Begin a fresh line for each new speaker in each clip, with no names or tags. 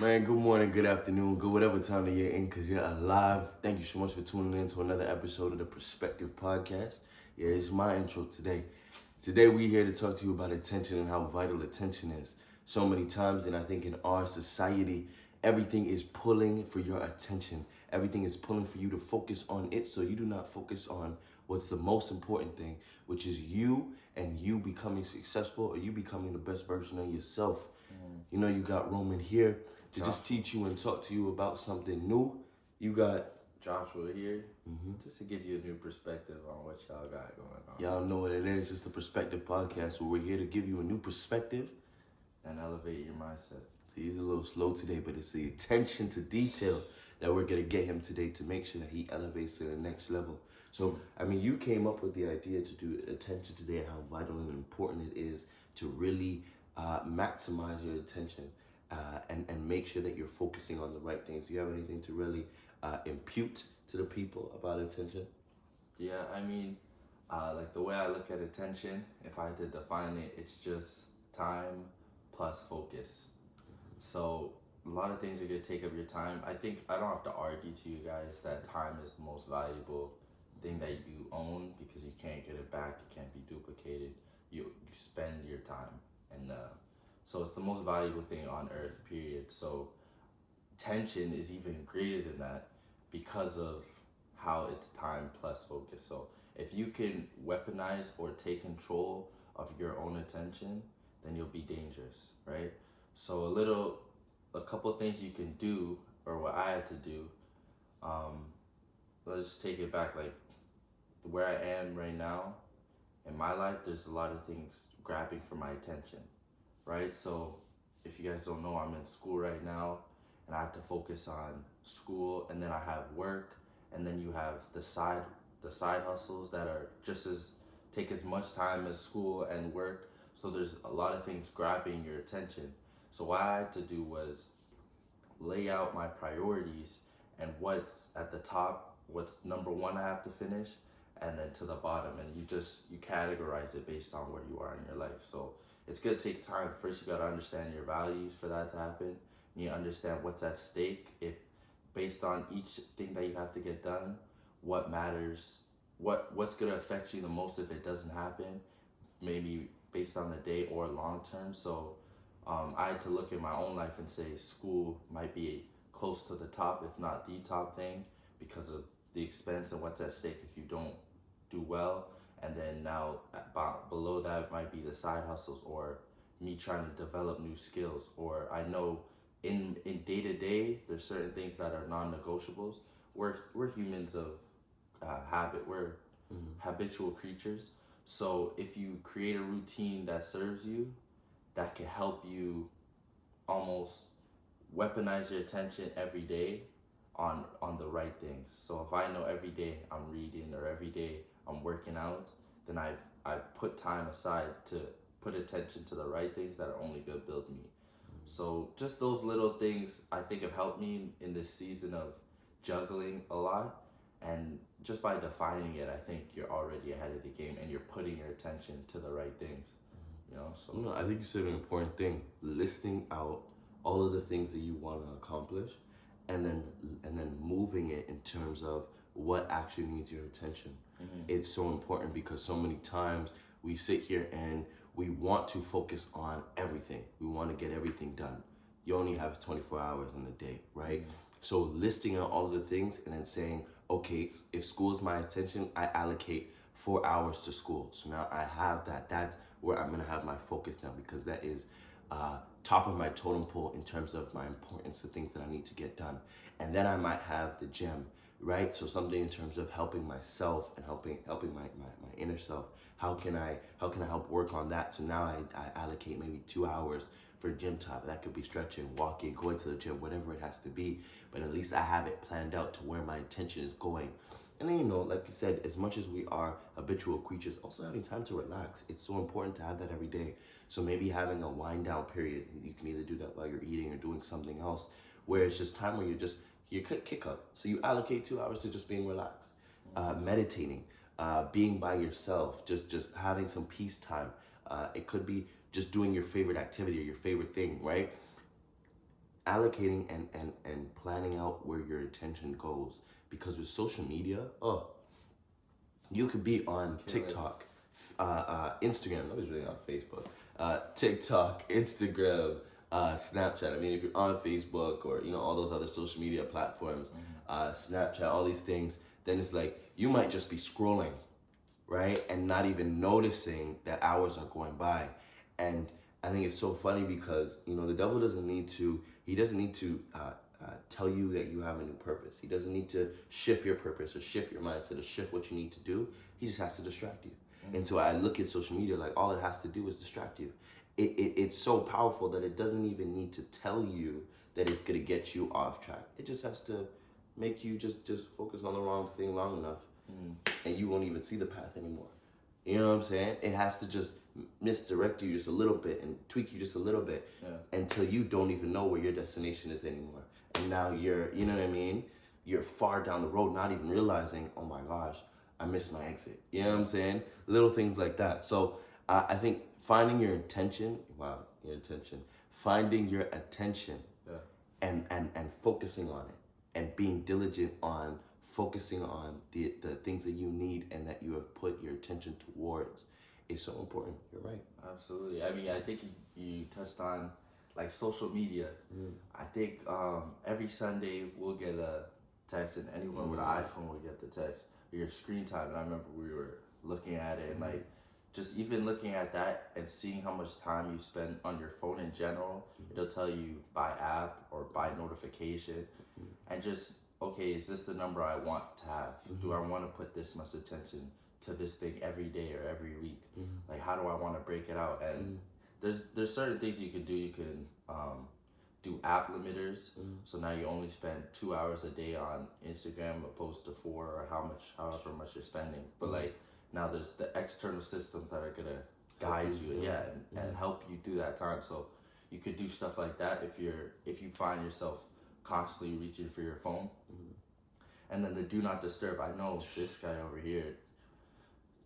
Man, good morning, good afternoon, good whatever time of year in, because you're alive. Thank you so much for tuning in to another episode of the Perspective Podcast. Yeah, it's my intro today. Today, we're here to talk to you about attention and how vital attention is. So many times, and I think in our society, everything is pulling for your attention. Everything is pulling for you to focus on it, so you do not focus on what's the most important thing, which is you and you becoming successful or you becoming the best version of yourself. You know, you got Roman here to just teach you and talk to you about something new. You got
Joshua here, just to give you a new perspective on what y'all got going on.
y'all know what it is. It's the Perspective Podcast where we're here to give you a new perspective
And elevate your mindset.
See, he's a little slow today, but it's the attention to detail that we're gonna get him today to make sure that he elevates to the next level. So, I mean, you came up with the idea to do attention today and how vital and important it is to really maximize your attention and make sure that you're focusing on the right things. Do you have anything to really impute to the people about attention?
Yeah, I mean, like the way I look at attention, if I had to define it, it's just time plus focus. So a lot of things are gonna take up your time. I think I don't have to argue to you guys that time is the most valuable thing that you own because you can't get it back. It can't be duplicated. You spend your time, and so it's the most valuable thing on earth. Period. So tension is even greater than that because of how it's time plus focus. So if you can weaponize or take control of your own attention, then you'll be dangerous, right? So a couple things you can do, or what I had to do. Um, let's just take it back, like where I am right now in my life. There's a lot of things grabbing for my attention, right? So if you guys don't know, I'm in school right now, and I have to focus on school, and then I have work, and then you have the side hustles that are just as take as much time as school and work. So there's a lot of things grabbing your attention. So what I had to do was lay out my priorities and what's at the top, what's number one I have to finish, and then to the bottom. And you categorize it based on where you are in your life. So it's gonna take time. First, you gotta understand your values for that to happen. You understand what's at stake. If based on each thing that you have to get done, what matters, what's gonna affect you the most if it doesn't happen, maybe based on the day or long term. So I had to look at my own life and say school might be close to the top, if not the top thing, because of the expense and what's at stake if you don't do well. And then now below that might be the side hustles or me trying to develop new skills. Or I know in day to day, there's certain things that are non-negotiables. We're humans of habit. We're habitual creatures. So if you create a routine that serves you, that can help you almost weaponize your attention every day on the right things. So if I know every day I'm reading or every day I'm working out, then I've put time aside to put attention to the right things that are only gonna build me. So just those little things I think have helped me in this season of juggling a lot. And just by defining it, I think you're already ahead of the game and you're putting your attention to the right things. So
No, I think you said an important thing. Listing out all of the things that you want to accomplish, and then moving it in terms of what actually needs your attention. It's so important because so many times we sit here and we want to focus on everything. We want to get everything done. You only have 24 hours in a day, right? So listing out all of the things and then saying, okay, if school is my attention, I allocate 4 hours to school. So now I have that. That's where I'm gonna have my focus now because that is top of my totem pole in terms of my importance, the things that I need to get done. And then I might have the gym, right? So something in terms of helping myself and helping my inner self. How can I help work on that? So now I allocate maybe 2 hours for gym time. That could be stretching, walking, going to the gym, whatever it has to be. But at least I have it planned out to where my attention is going. And then, like you said, as much as we are habitual creatures, also having time to relax. It's so important to have that every day. So maybe having a wind down period. You can either do that while you're eating or doing something else, where it's just time where you kick up. So you allocate 2 hours to just being relaxed, meditating, being by yourself, just having some peace time. It could be just doing your favorite activity or your favorite thing, right? allocating and planning out where your attention goes. Because with social media, you could be on TikTok, Instagram. Nobody's really on Facebook. TikTok, Instagram, Snapchat. I mean, if you're on Facebook or all those other social media platforms, Snapchat, all these things, then it's like you might just be scrolling, right, and not even noticing that hours are going by. And I think it's so funny because the devil doesn't need to. He doesn't need to tell you that you have a new purpose. He doesn't need to shift your purpose or shift your mindset or shift what you need to do. He just has to distract you. And so I look at social media like all it has to do is distract you. It's so powerful that it doesn't even need to tell you that it's gonna get you off track. It just has to make you just focus on the wrong thing long enough, and you won't even see the path anymore. You know what I'm saying? It has to just misdirect you just a little bit and tweak you just a little bit until you don't even know where your destination is anymore. And now you're, you know what I mean? You're far down the road, not even realizing, oh my gosh, I missed my exit. You know what I'm saying? Little things like that. So I think finding your intention, finding your attention and focusing on it and being diligent on focusing on the things that you need and that you have put your attention towards is so important. You're right.
Absolutely. I mean, I think you touched on like social media. I think every Sunday we'll get a text, and anyone with an iPhone will get the text, your screen time. And I remember we were looking at it and like just even looking at that and seeing how much time you spend on your phone in general. It'll tell you by app or by notification, and just, okay, is this the number I want to have? Do I want to put this much attention to this thing every day or every week? Like, how do I want to break it out? And there's certain things you can do. You can do app limiters. So now you only spend 2 hours a day on Instagram opposed to 4 or however much you're spending. But like now there's the external systems that are gonna guide you and help you through that time. So you could do stuff like that if you find yourself constantly reaching for your phone. And then the do not disturb. I know this guy over here,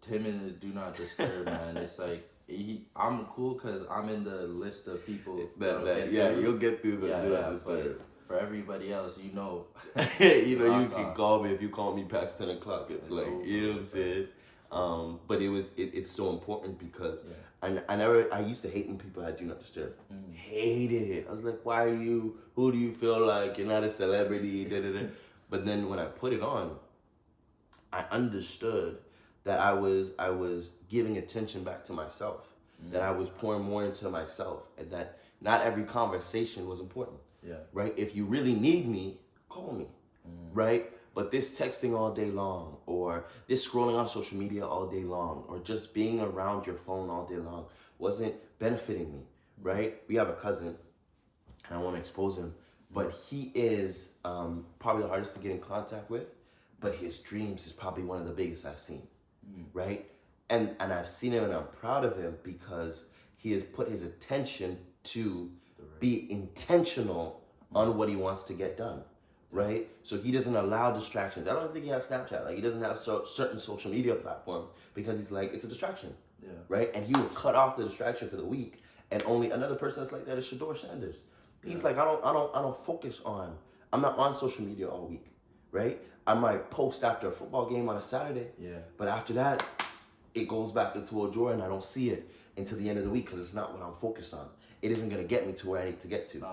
Tim and his do not disturb, man. It's like I'm cool because I'm in the list of people
you'll get through the do not disturb.
But for everybody else, you
can call me if you call me past 10 o'clock. It's like, you know what I'm saying? But it's so important because I used to hate when people had do not disturb. Hated it. I was like, who do you feel like you're not a celebrity? But then when I put it on, I understood that I was giving attention back to myself, that I was pouring more into myself, and that not every conversation was important. Right? If you really need me, call me. Right? But this texting all day long, or this scrolling on social media all day long, or just being around your phone all day long wasn't benefiting me, right? We have a cousin, and I want to expose him, but he is probably the hardest to get in contact with, but his dreams is probably one of the biggest I've seen, right? And I've seen him, and I'm proud of him because he has put his attention to be intentional on what he wants to get done. Right? So he doesn't allow distractions. I don't think he has Snapchat. Like, he doesn't have certain social media platforms because he's like, it's a distraction. Right? And he will cut off the distraction for the week. And only another person that's like that is Shador Sanders. He's like, I don't focus on. I'm not on social media all week. Right? I might post after a football game on a Saturday. But after that, it goes back into a drawer and I don't see it until the end of the week because it's not what I'm focused on. It isn't going to get me to where I need to get to.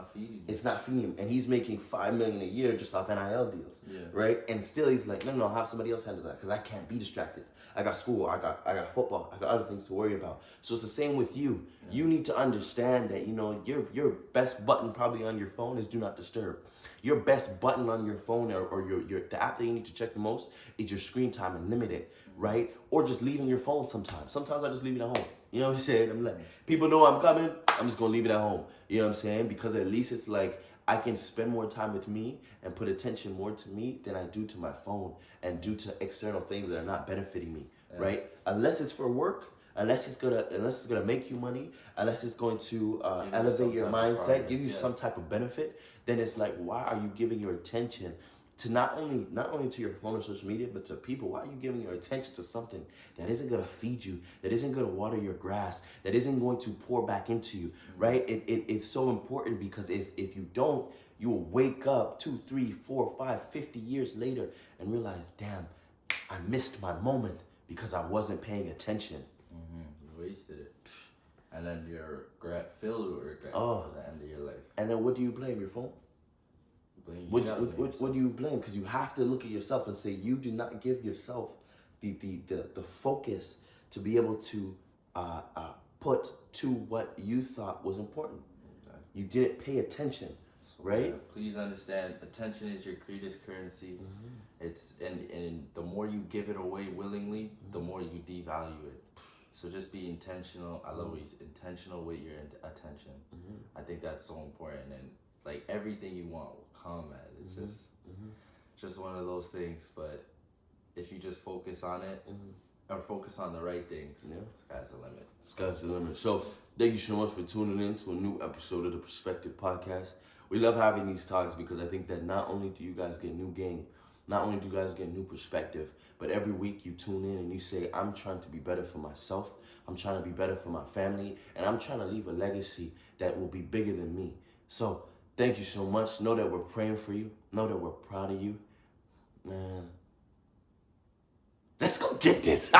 It's not feeding him. And he's making $5 million a year just off NIL deals. Right? And still he's like, no, I'll have somebody else handle that because I can't be distracted. I got school, I got football, I got other things to worry about. So it's the same with you. You need to understand that, your best button probably on your phone is do not disturb. Your best button on your phone or the app that you need to check the most is your screen time and limit it, right? Or just leaving your phone sometimes. Sometimes I just leave it at home. You know what I'm saying? I'm like, people know I'm coming, I'm just gonna leave it at home. You know what I'm saying? Because at least it's like I can spend more time with me and put attention more to me than I do to my phone and due to external things that are not benefiting me, right? Unless it's for work, unless it's gonna make you money, unless it's going to elevate your mindset, give you some type of benefit, then it's like, why are you giving your attention to not only to your phone or social media, but to people. Why are you giving your attention to something that isn't gonna feed you, that isn't gonna water your grass, that isn't going to pour back into you, right? It's so important, because if you don't, you will wake up 2, 3, 4, 5, 50 years later and realize, damn, I missed my moment because I wasn't paying attention.
You wasted it. And then you're filled with regret
Oh.
for the end of your life.
And then what do you blame? Your phone? What do you blame? Because you have to look at yourself and say, you did not give yourself the focus to be able to put to what you thought was important.
Exactly.
You didn't pay attention, right?
Yeah, please understand, attention is your greatest currency. It's and the more you give it away willingly, the more you devalue it. So just be intentional. I always intentional with your attention. I think that's so important, and like everything you want will come at it. It's just one of those things. But if you just focus on it, or focus on the right things, sky's the limit.
Sky's the limit. So thank you so much for tuning in to a new episode of the Perspective Podcast. We love having these talks because I think that not only do you guys get new game, not only do you guys get new perspective, but every week you tune in and you say, I'm trying to be better for myself, I'm trying to be better for my family, and I'm trying to leave a legacy that will be bigger than me. So thank you so much. Know that we're praying for you. Know that we're proud of you. Man, let's go get this.